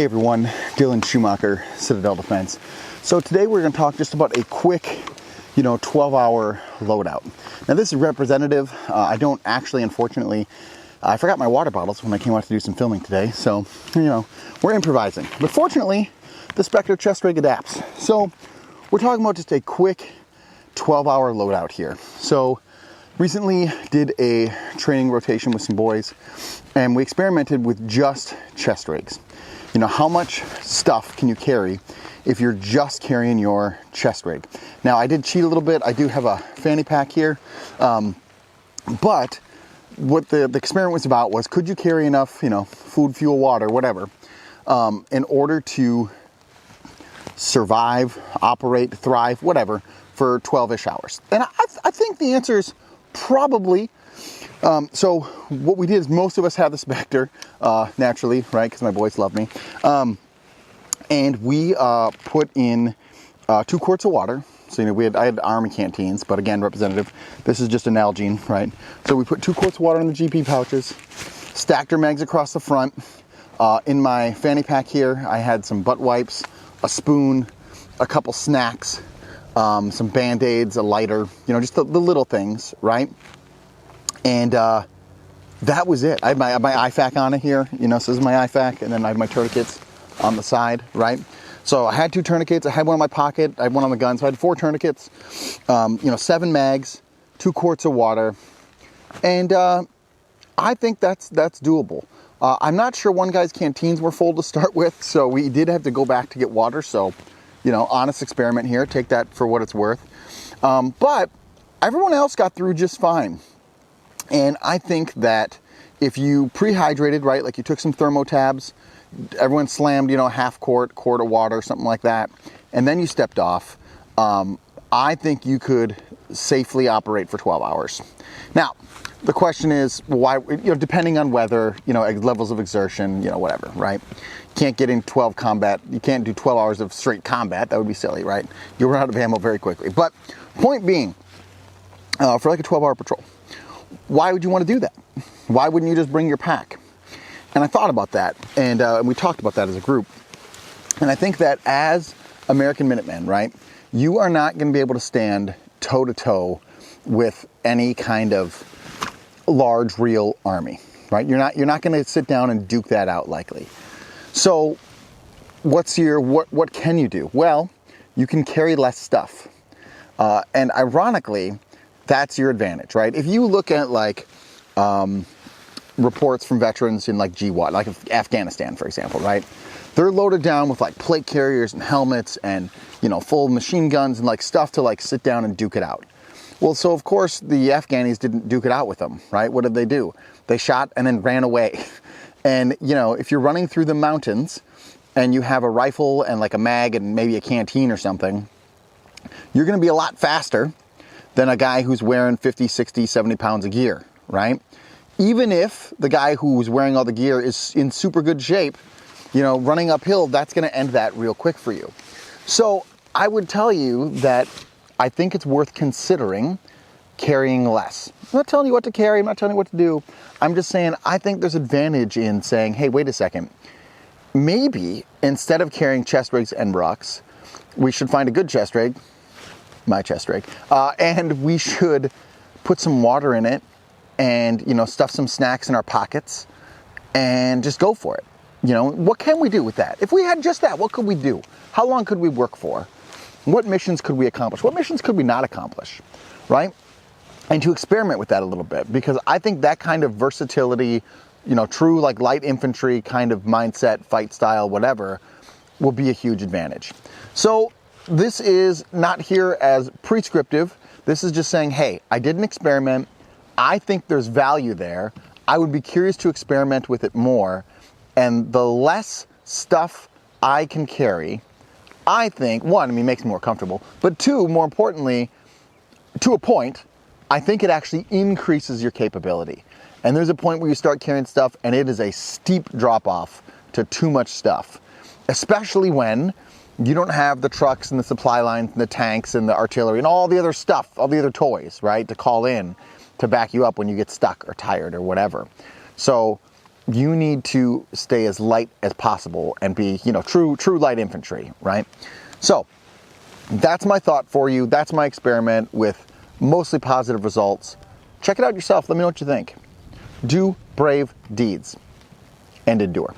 Hey everyone, Dylan Schumacher, Citadel Defense. So today we're going to talk just about a quick, 12-hour loadout. Now this is representative. I don't actually, unfortunately, I forgot my water bottles when I came out to do some filming today. So, we're improvising. But fortunately, the Spectre chest rig adapts. So we're talking about just a quick 12-hour loadout here. So recently did a training rotation with some boys and we experimented with just chest rigs. How much stuff can you carry if you're just carrying your chest rig? Now, I did cheat a little bit. I do have a fanny pack here. But what the experiment was about was, could you carry enough, food, fuel, water, whatever, in order to survive, operate, thrive, whatever, for 12-ish hours? And I think the answer is probably. So what we did is, most of us have the Spectre, naturally, right? Because my boys love me. And we put in 2 quarts of water. So, I had Army canteens, but again, representative. This is just an Nalgene, right? So we put 2 quarts of water in the GP pouches, stacked our mags across the front. In my fanny pack here, I had some butt wipes, a spoon, a couple snacks, some Band-Aids, a lighter, just the little things, right? And that was it. I had my IFAK on it here, so this is my IFAK, and then I have my tourniquets on the side, right? So I had 2 tourniquets, I had one in my pocket, I had one on the gun, so I had 4 tourniquets, 7 mags, 2 quarts of water, and I think that's doable. I'm not sure one guy's canteens were full to start with, so we did have to go back to get water, so, honest experiment here, take that for what it's worth. But everyone else got through just fine. And I think that if you pre-hydrated, right, like you took some thermotabs, everyone slammed, a half quart of water, something like that, and then you stepped off, I think you could safely operate for 12 hours. Now, the question is, why, depending on weather, levels of exertion, whatever, right? You can't get in 12 combat, you can't do 12 hours of straight combat, that would be silly, right? You'll run out of ammo very quickly. But point being, for like a 12-hour patrol, why would you want to do that? Why wouldn't you just bring your pack? And I thought about that, and we talked about that as a group. And I think that as American Minutemen, right, you are not going to be able to stand toe-to-toe with any kind of large, real army, right? You're not going to sit down and duke that out likely. So what can you do? Well, you can carry less stuff. And ironically, that's your advantage, right? If you look at reports from veterans in GWOT, like Afghanistan, for example, right? They're loaded down with plate carriers and helmets and, full machine guns and stuff to sit down and duke it out. Well, so of course the Afghanis didn't duke it out with them, right? What did they do? They shot and then ran away. And, if you're running through the mountains and you have a rifle and a mag and maybe a canteen or something, you're going to be a lot faster than a guy who's wearing 50, 60, 70 pounds of gear, right? Even if the guy who's wearing all the gear is in super good shape, running uphill, that's going to end that real quick for you. So I would tell you that I think it's worth considering carrying less. I'm not telling you what to carry, I'm not telling you what to do. I'm just saying I think there's advantage in saying, hey, wait a second. Maybe instead of carrying chest rigs and rocks, we should find a good chest rig, my chest rig, and we should put some water in it and, stuff some snacks in our pockets and just go for it. What can we do with that? If we had just that, what could we do? How long could we work for? What missions could we accomplish? What missions could we not accomplish, right? And to experiment with that a little bit, because I think that kind of versatility, true light infantry kind of mindset, fight style, whatever, will be a huge advantage. So this is not here as prescriptive. This is just saying, hey, I did an experiment. I think there's value there. I would be curious to experiment with it more. And the less stuff I can carry, I think, 1, it makes me more comfortable. But 2, more importantly, to a point, I think it actually increases your capability. And there's a point where you start carrying stuff and it is a steep drop off to too much stuff, especially when you don't have the trucks and the supply lines and the tanks and the artillery and all the other stuff, all the other toys, right, to call in to back you up when you get stuck or tired or whatever. So you need to stay as light as possible and be, true light infantry, right? So that's my thought for you. That's my experiment with mostly positive results. Check it out yourself. Let me know what you think. Do brave deeds and endure.